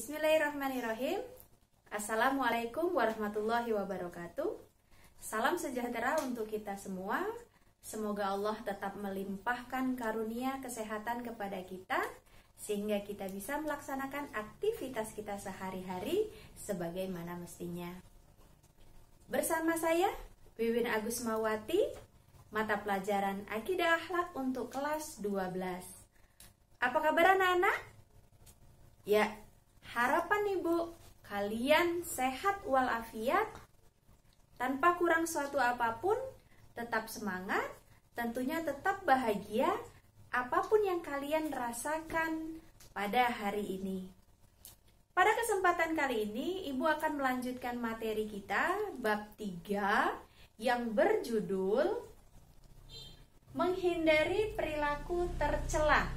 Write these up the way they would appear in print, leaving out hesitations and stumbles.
Bismillahirrahmanirrahim. Assalamualaikum warahmatullahi wabarakatuh. Salam sejahtera untuk kita semua. Semoga Allah tetap melimpahkan karunia kesehatan kepada kita, sehingga kita bisa melaksanakan aktivitas kita sehari-hari sebagaimana mestinya. Bersama saya, Wiwin Agusmawati, mata pelajaran Akidah Akhlak untuk kelas 12. Apa kabar anak-anak? Ya, harapan Ibu, kalian sehat walafiat, tanpa kurang suatu apapun, tetap semangat, tentunya tetap bahagia, apapun yang kalian rasakan pada hari ini. Pada kesempatan kali ini, Ibu akan melanjutkan materi kita, bab 3, yang berjudul Menghindari Perilaku Tercela,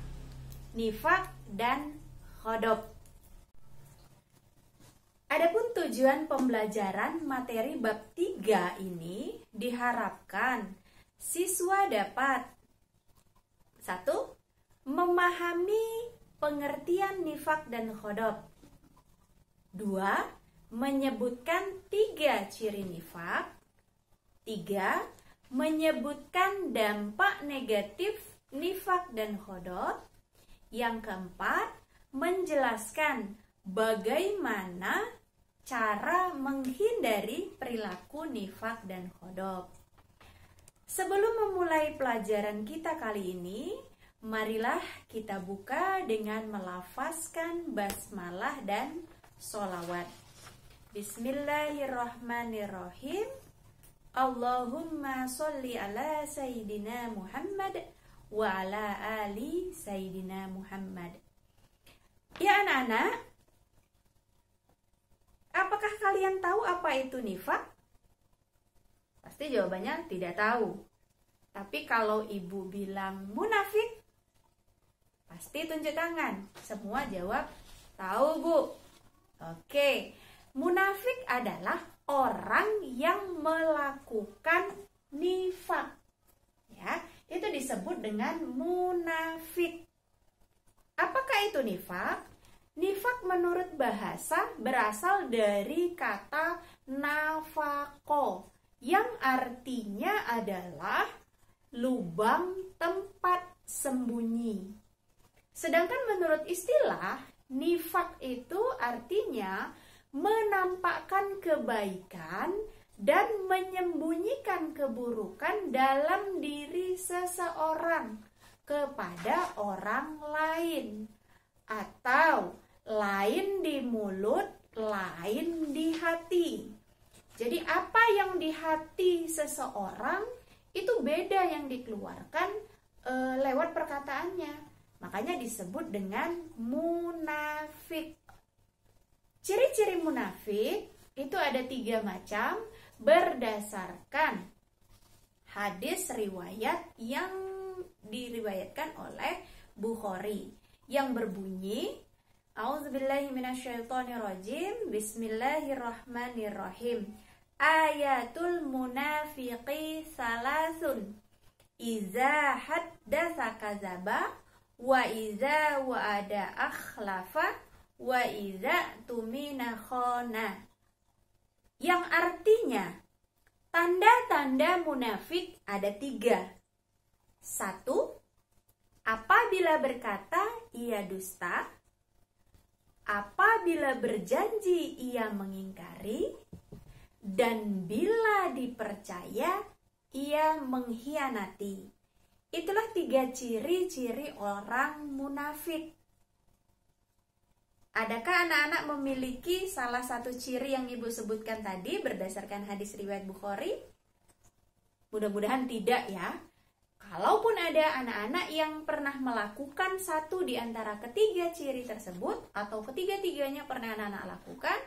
Nifaq dan Khodob. Adapun tujuan pembelajaran materi bab 3 ini diharapkan siswa dapat 1. Memahami pengertian nifaq dan khodob. 2. Menyebutkan 3 ciri nifaq. 3. Menyebutkan dampak negatif nifaq dan khodob. Yang keempat, menjelaskan bagaimana cara menghindari perilaku nifaq dan khodob. Sebelum memulai pelajaran kita kali ini, marilah kita buka dengan melafazkan basmalah dan sholawat. Bismillahirrahmanirrahim. Allahumma sholli ala Sayyidina Muhammad wa ala ali Sayyidina Muhammad. Ya anak-anak, apakah kalian tahu apa itu nifaq? Pasti jawabannya tidak tahu. Tapi kalau ibu bilang munafik, pasti tunjuk tangan. Semua jawab tahu, Bu. Oke, munafik adalah orang yang melakukan nifaq. Ya, itu disebut dengan munafik. Apakah itu nifaq? Nifaq menurut bahasa berasal dari kata nafaqo, yang artinya adalah lubang tempat sembunyi. Sedangkan menurut istilah, nifaq itu artinya menampakkan kebaikan dan menyembunyikan keburukan dalam diri seseorang kepada orang lain, atau lain di mulut, lain di hati. Jadi apa yang di hati seseorang itu beda yang dikeluarkan lewat perkataannya. Makanya disebut dengan munafik. Ciri-ciri munafik itu ada 3 macam berdasarkan hadis riwayat yang diriwayatkan oleh Bukhari, yang berbunyi A'udzubillahi minasyaitonirrajim. Bismillahirrahmanirrahim. Ayatul munafiqi salasun. Iza haddatsa kadzaba wa iza wa'ada akhlafa wa iza tumina khana. Yang artinya, tanda-tanda munafik ada 3. 1. Apabila berkata, ia dusta. Apabila berjanji, ia mengingkari. Dan bila dipercaya, ia mengkhianati. Itulah 3 ciri-ciri orang munafik. Adakah anak-anak memiliki salah satu ciri yang ibu sebutkan tadi berdasarkan hadis riwayat Bukhari? Mudah-mudahan tidak ya. Kalaupun ada anak-anak yang pernah melakukan satu di antara ketiga ciri tersebut, atau ketiga-tiganya pernah anak-anak lakukan,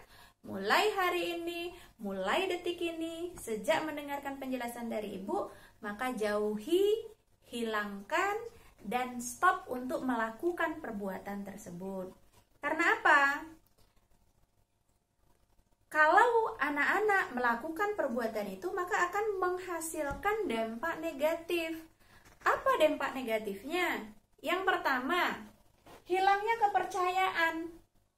mulai hari ini, mulai detik ini, sejak mendengarkan penjelasan dari ibu, maka jauhi, hilangkan, dan stop untuk melakukan perbuatan tersebut. Karena apa? Kalau anak-anak melakukan perbuatan itu, maka akan menghasilkan dampak negatif. Apa dampak negatifnya? Yang pertama, hilangnya kepercayaan.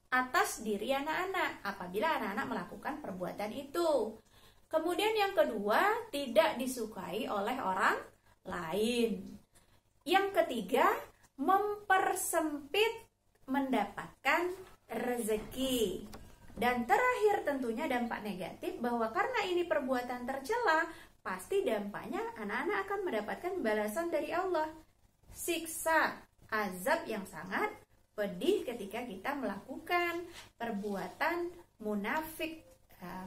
atas diri anak-anak apabila anak-anak melakukan perbuatan itu. Kemudian yang kedua, tidak disukai oleh orang lain. Yang ketiga, mempersempit mendapatkan rezeki. Dan terakhir tentunya dampak negatif bahwa karena ini perbuatan tercela, pasti dampaknya anak-anak akan mendapatkan balasan dari Allah. Siksa, azab yang sangat pedih ketika kita melakukan perbuatan munafik,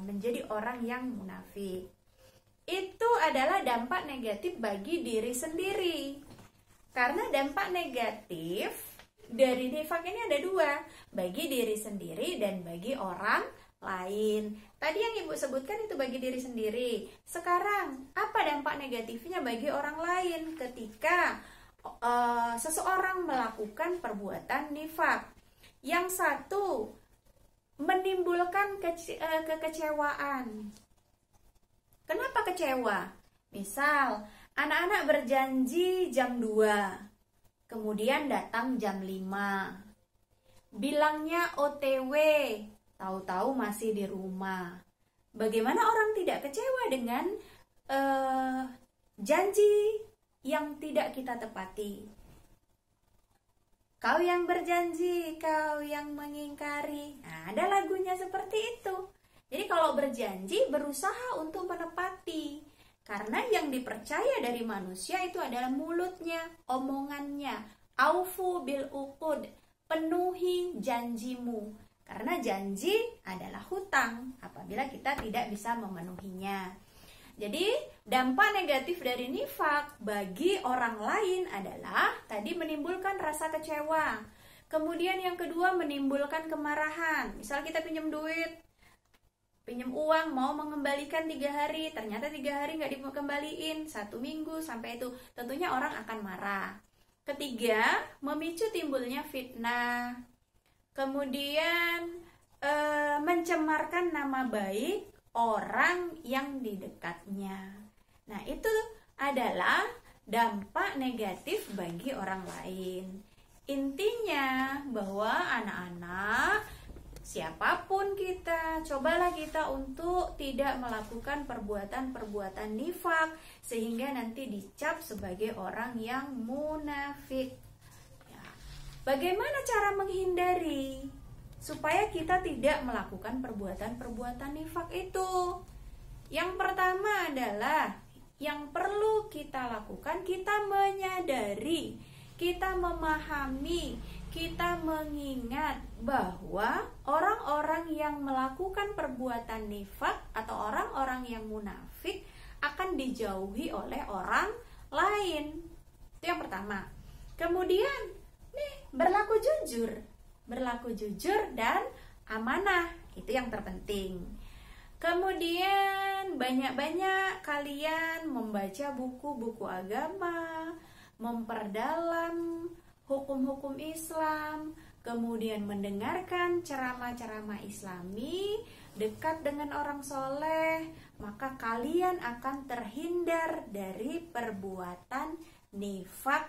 menjadi orang yang munafik. Itu adalah dampak negatif bagi diri sendiri. Karena dampak negatif dari nifak ini ada dua, bagi diri sendiri dan bagi orang lain. Tadi yang Ibu sebutkan itu bagi diri sendiri. Sekarang, apa dampak negatifnya bagi orang lain ketika seseorang melakukan perbuatan nifak? Yang satu, menimbulkan kekecewaan. Kenapa kecewa? Misal, anak-anak berjanji jam 2, kemudian datang jam 5. Bilangnya OTW, tahu-tahu masih di rumah. Bagaimana orang tidak kecewa dengan janji yang tidak kita tepati? Kau yang berjanji, kau yang mengingkari. Nah, ada lagunya seperti itu. Jadi kalau berjanji, berusaha untuk menepati. Karena yang dipercaya dari manusia itu adalah mulutnya, omongannya. Aufu bil uqud, penuhi janjimu. Karena janji adalah hutang apabila kita tidak bisa memenuhinya. Jadi dampak negatif dari nifak bagi orang lain adalah tadi menimbulkan rasa kecewa. Kemudian yang kedua menimbulkan kemarahan. Misal kita pinjam duit, pinjam uang, mau mengembalikan 3 hari, ternyata 3 hari nggak dikembaliin, 1 minggu sampai itu, tentunya orang akan marah. Ketiga, memicu timbulnya fitnah. Kemudian mencemarkan nama baik orang yang di dekatnya. Nah, itu adalah dampak negatif bagi orang lain. Intinya bahwa anak-anak, siapapun kita, cobalah kita untuk tidak melakukan perbuatan-perbuatan nifak sehingga nanti dicap sebagai orang yang munafik. Ya. Bagaimana cara menghindari supaya kita tidak melakukan perbuatan-perbuatan nifak itu? Yang pertama adalah yang perlu kita lakukan, kita menyadari, kita memahami, kita mengingat bahwa orang-orang yang melakukan perbuatan nifak atau orang-orang yang munafik akan dijauhi oleh orang lain. Itu yang pertama. Kemudian, berlaku jujur dan amanah. Itu yang terpenting. Kemudian banyak-banyak kalian membaca buku-buku agama, memperdalam hukum-hukum Islam, kemudian mendengarkan ceramah-ceramah Islami, dekat dengan orang soleh, maka kalian akan terhindar dari perbuatan nifak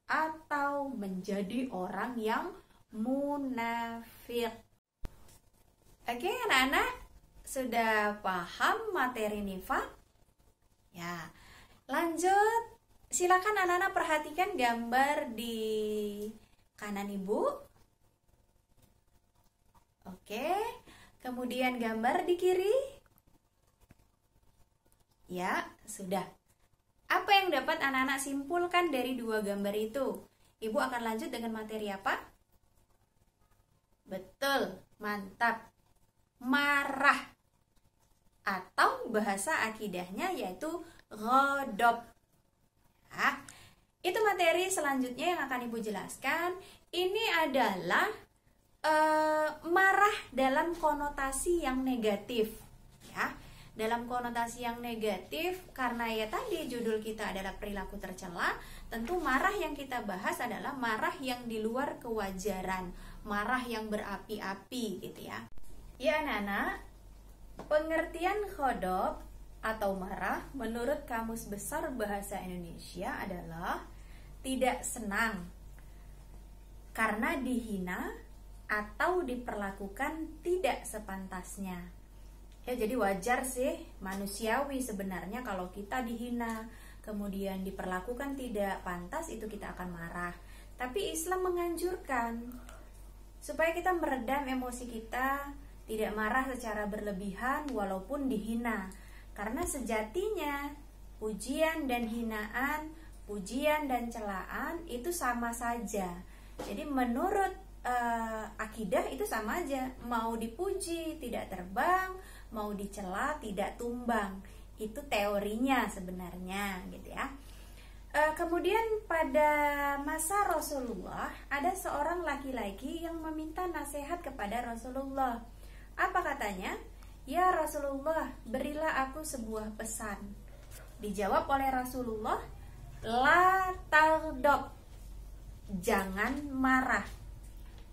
atau menjadi orang yang munafik. Oke, anak-anak, sudah paham materi nifak? Ya, lanjut. Silakan anak-anak perhatikan gambar di kanan Ibu. Oke, kemudian gambar di kiri. Ya, sudah. Apa yang dapat anak-anak simpulkan dari 2 gambar itu? Ibu akan lanjut dengan materi apa? Betul, mantap. Marah. Atau bahasa akidahnya yaitu ghadab. Nah, itu materi selanjutnya yang akan Ibu jelaskan. Ini adalah marah dalam konotasi yang negatif, ya. Dalam konotasi yang negatif, karena ya tadi judul kita adalah perilaku tercela, tentu marah yang kita bahas adalah marah yang di luar kewajaran, marah yang berapi-api gitu ya. Ya anak-anak, pengertian ghadab atau marah menurut Kamus Besar Bahasa Indonesia adalah tidak senang karena dihina, atau diperlakukan tidak sepantasnya. Ya, jadi wajar sih, manusiawi sebenarnya kalau kita dihina, kemudian diperlakukan tidak pantas, itu kita akan marah. Tapi Islam menganjurkan supaya kita meredam emosi kita, tidak marah secara berlebihan walaupun dihina. Karena sejatinya pujian dan hinaan, pujian dan celaan itu sama saja. Jadi menurut akidah itu sama aja, mau dipuji tidak terbang, mau dicela tidak tumbang. Itu teorinya sebenarnya gitu ya. Kemudian pada masa Rasulullah ada seorang laki-laki yang meminta nasihat kepada Rasulullah. Apa katanya? Ya Rasulullah, berilah aku sebuah pesan. Dijawab oleh Rasulullah, la taghdab, jangan marah.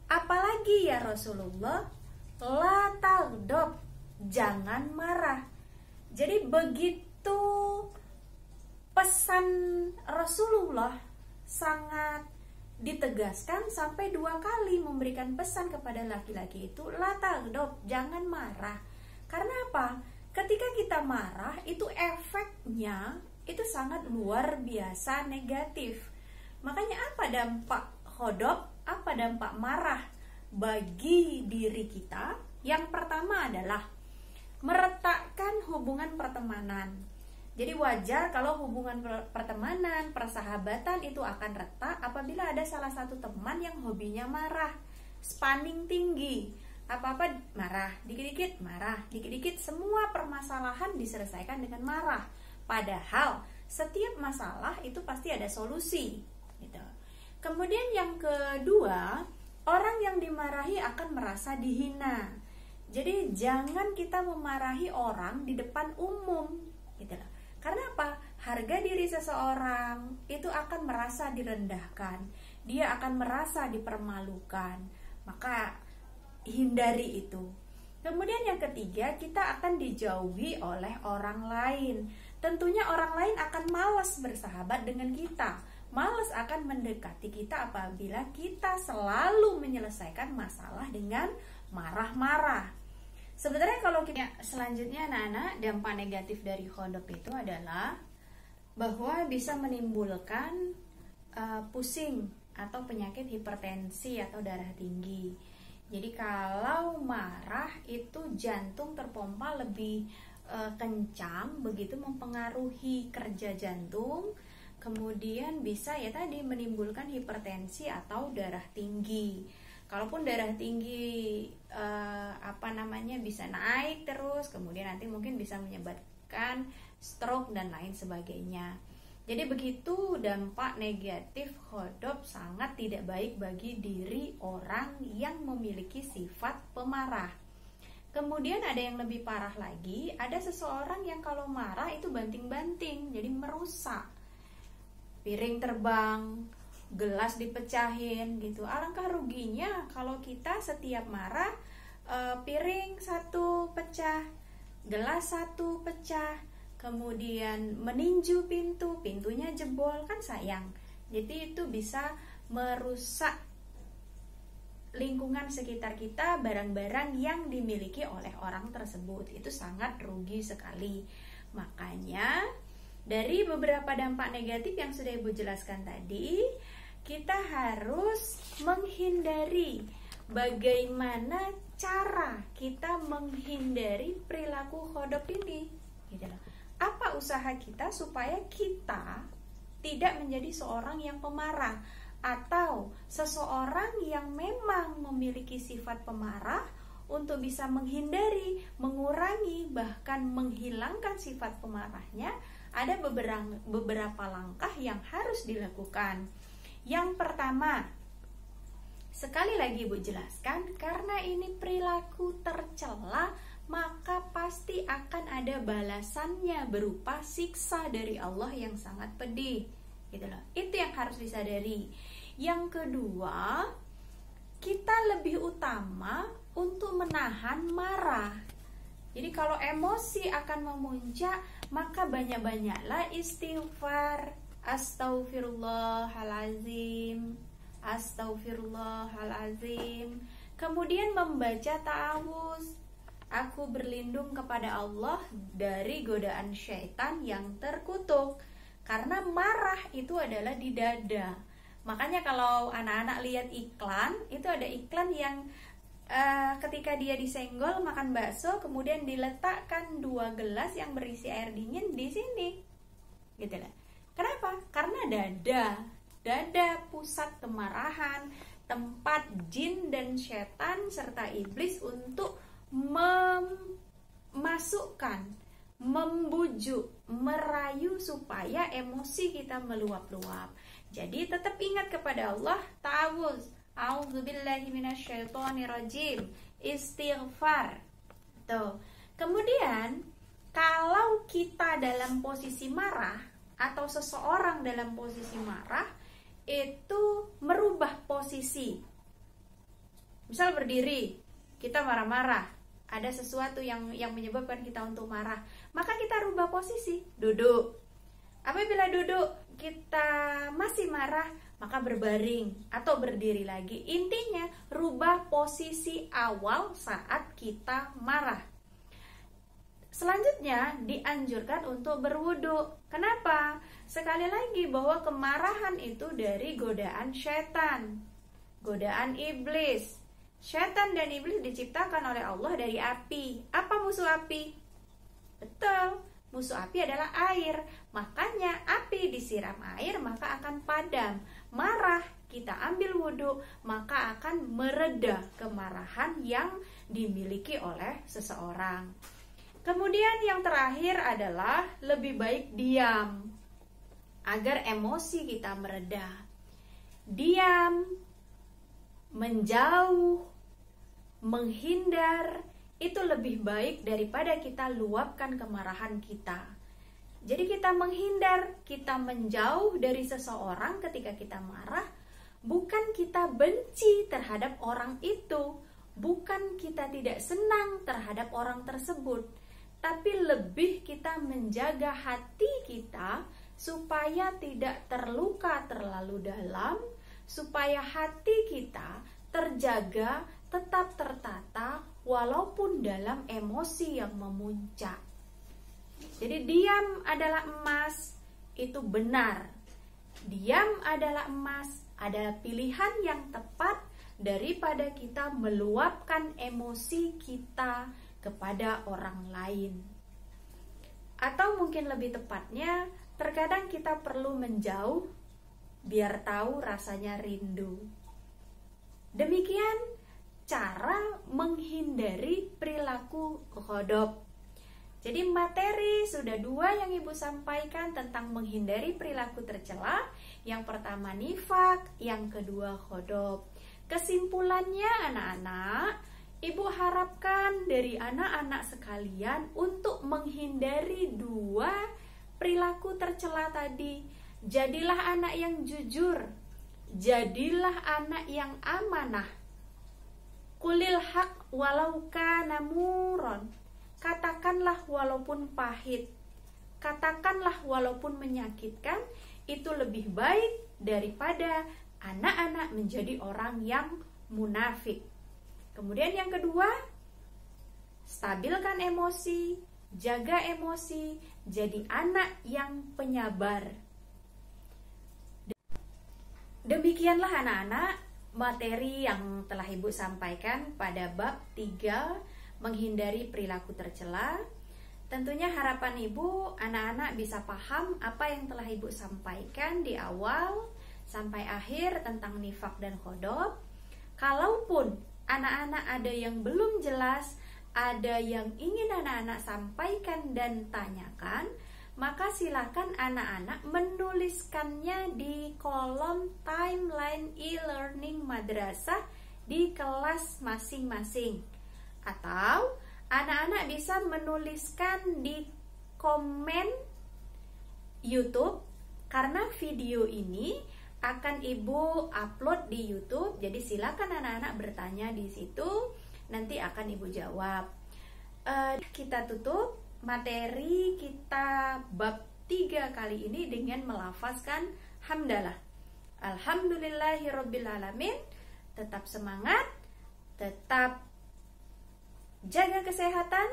Apalagi ya Rasulullah, la taghdab, jangan marah. Jadi begitu pesan Rasulullah sangat ditegaskan sampai 2 kali memberikan pesan kepada laki-laki itu, la taghdab, jangan marah. Karena apa? Ketika kita marah itu efeknya itu sangat luar biasa negatif. Makanya apa dampak ghadab? Apa dampak marah bagi diri kita? Yang pertama adalah meretakkan hubungan pertemanan. Jadi wajar kalau hubungan pertemanan, persahabatan itu akan retak apabila ada salah satu teman yang hobinya marah, spanning tinggi, apa-apa marah, dikit-dikit marah, dikit-dikit, semua permasalahan diselesaikan dengan marah. Padahal setiap masalah itu pasti ada solusi gitu. Kemudian yang kedua, orang yang dimarahi akan merasa dihina. Jadi jangan kita memarahi orang di depan umum gitu loh. Karena apa? Harga diri seseorang itu akan merasa direndahkan. Dia akan merasa dipermalukan. Maka hindari itu. Kemudian yang ketiga, kita akan dijauhi oleh orang lain. Tentunya orang lain akan malas bersahabat dengan kita. Malas akan mendekati kita apabila kita selalu menyelesaikan masalah dengan marah-marah. Sebenarnya kalau kita selanjutnya anak-anak, dampak negatif dari ghadab itu adalah bahwa bisa menimbulkan pusing atau penyakit hipertensi atau darah tinggi. Jadi kalau marah itu jantung terpompa lebih kencang, begitu mempengaruhi kerja jantung. Kemudian bisa ya tadi menimbulkan hipertensi atau darah tinggi. Kalaupun darah tinggi bisa naik terus, kemudian nanti mungkin bisa menyebabkan stroke dan lain sebagainya. Jadi begitu dampak negatif ghadab sangat tidak baik bagi diri orang yang memiliki sifat pemarah. Kemudian ada yang lebih parah lagi, ada seseorang yang kalau marah itu banting-banting, jadi merusak. Piring terbang, gelas dipecahin gitu. Alangkah ruginya kalau kita setiap marah piring satu pecah, gelas satu pecah, kemudian meninju pintu, pintunya jebol, kan sayang. Jadi itu bisa merusak lingkungan sekitar kita, barang-barang yang dimiliki oleh orang tersebut. Itu sangat rugi sekali. Makanya dari beberapa dampak negatif yang sudah Ibu jelaskan tadi, kita harus menghindari. Bagaimana cara kita menghindari perilaku ghadab ini? Gitu loh. Apa usaha kita supaya kita tidak menjadi seorang yang pemarah atau seseorang yang memang memiliki sifat pemarah, untuk bisa menghindari, mengurangi, bahkan menghilangkan sifat pemarahnya? Ada beberapa langkah yang harus dilakukan. Yang pertama, sekali lagi Ibu jelaskan, karena ini perilaku tercela, maka pasti akan ada balasannya berupa siksa dari Allah yang sangat pedih. Gitu loh. Itu yang harus disadari. Yang kedua, kita lebih utama untuk menahan marah. Jadi kalau emosi akan memuncak, maka banyak-banyaklah istighfar, astaghfirullahalazim, astaghfirullahalazim. Kemudian membaca ta'awuz. Aku berlindung kepada Allah dari godaan syaitan yang terkutuk. Karena marah itu adalah di dada. Makanya kalau anak-anak lihat iklan, itu ada iklan yang ketika dia disenggol makan bakso, kemudian diletakkan 2 gelas yang berisi air dingin di sini, gitu lah. Kenapa? Karena dada pusat kemarahan, tempat jin dan setan serta iblis untuk memasukkan, membujuk, merayu supaya emosi kita meluap-luap. Jadi tetap ingat kepada Allah, ta'awuz, a'udzubillahi minasyaitonirrajim, istighfar. Tuh. Kemudian kalau kita dalam posisi marah atau seseorang dalam posisi marah, itu merubah posisi. Misal berdiri, kita marah-marah, ada sesuatu yang menyebabkan kita untuk marah, maka kita rubah posisi, duduk. Apabila duduk kita masih marah, maka berbaring atau berdiri lagi. Intinya rubah posisi awal saat kita marah. Selanjutnya dianjurkan untuk berwudu. Kenapa? Sekali lagi bahwa kemarahan itu dari godaan setan, godaan iblis. Setan dan iblis diciptakan oleh Allah dari api. Apa musuh api? Betul, musuh api adalah air. Makanya api disiram air maka akan padam. Marah, kita ambil wudu, maka akan mereda kemarahan yang dimiliki oleh seseorang. Kemudian yang terakhir adalah lebih baik diam agar emosi kita mereda. Diam, menjauh, menghindar itu lebih baik daripada kita luapkan kemarahan kita. Jadi kita menghindar, kita menjauh dari seseorang ketika kita marah, bukan kita benci terhadap orang itu, bukan kita tidak senang terhadap orang tersebut, tapi lebih kita menjaga hati kita supaya tidak terluka terlalu dalam, supaya hati kita terjaga, tetap tertata walaupun dalam emosi yang memuncak. Jadi diam adalah emas, itu benar. Diam adalah emas, adalah pilihan yang tepat daripada kita meluapkan emosi kita kepada orang lain. Atau mungkin lebih tepatnya, terkadang kita perlu menjauh biar tahu rasanya rindu. Demikian cara menghindari perilaku ghadab. Jadi materi sudah 2 yang Ibu sampaikan tentang menghindari perilaku tercela. Yang pertama nifak, yang kedua ghadab. Kesimpulannya anak-anak, Ibu harapkan dari anak-anak sekalian untuk menghindari 2 perilaku tercela tadi. Jadilah anak yang jujur, jadilah anak yang amanah. Qulil haq walau kana muron. Katakanlah walaupun pahit, katakanlah walaupun menyakitkan, itu lebih baik daripada anak-anak menjadi orang yang munafik. Kemudian yang kedua, stabilkan emosi, jaga emosi, jadi anak yang penyabar. Demikianlah anak-anak materi yang telah Ibu sampaikan pada bab 3, menghindari perilaku tercela. Tentunya harapan Ibu, anak-anak bisa paham apa yang telah Ibu sampaikan di awal sampai akhir tentang nifak dan ghadab. Kalaupun anak-anak ada yang belum jelas, ada yang ingin anak-anak sampaikan dan tanyakan, maka silakan anak-anak menuliskannya di kolom timeline e-learning madrasah di kelas masing-masing. Atau anak-anak bisa menuliskan di komen YouTube, karena video ini akan Ibu upload di YouTube. Jadi silakan anak-anak bertanya di situ, nanti akan Ibu jawab. Kita tutup materi kita bab 3 kali ini dengan melafazkan hamdalah. Alhamdulillahirobbilalamin. Tetap semangat. tetap jaga kesehatan,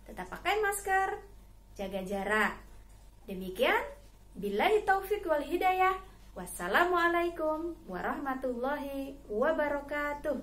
tetap pakai masker, jaga jarak. Demikian, billahi taufik wal hidayah. Wassalamualaikum warahmatullahi wabarakatuh.